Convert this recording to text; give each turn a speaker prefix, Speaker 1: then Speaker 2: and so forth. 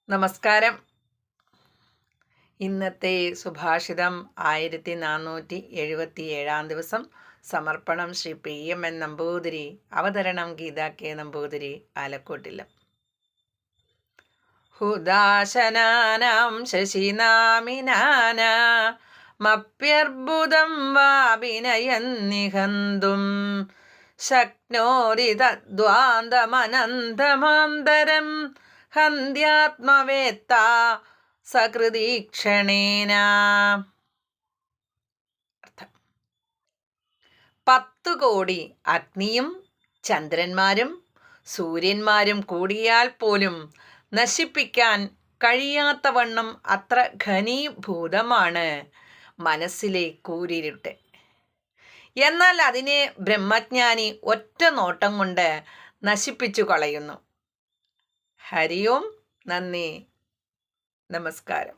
Speaker 1: നമസ്കാരം. ഇന്നത്തെ സുഭാഷിതം 1477 ദിവസം. സമർപ്പണം ശ്രീ PM നമ്പൂതിരി. അവതരണം ഗീത K നമ്പൂതിരി, ആലക്കോട്ടില്ലം. ഹുദാശനാനാം ശശിനാമിനാനാമപ്യർബുദം വാഭിനയന്നിഹന്തും ശക്നോതി തദ്വാന്തമനന്തമാന്തരം ഹന്ത്യാത്മവേത്ത സകൃതീക്ഷണേന. 10 കോടി അഗ്നിയും ചന്ദ്രന്മാരും സൂര്യന്മാരും കൂടിയാൽ പോലും നശിപ്പിക്കാൻ കഴിയാത്തവണ്ണം അത്ര ഘനീഭൂതമാണ് മനസ്സിലെ കൂരിരുട്ട്. എന്നാൽ അതിനെ ബ്രഹ്മജ്ഞാനി ഒറ്റ നോട്ടം കൊണ്ട് നശിപ്പിച്ചു കളയുന്നു. ഹരി ഓം. നന്ദി, നമസ്കാരം.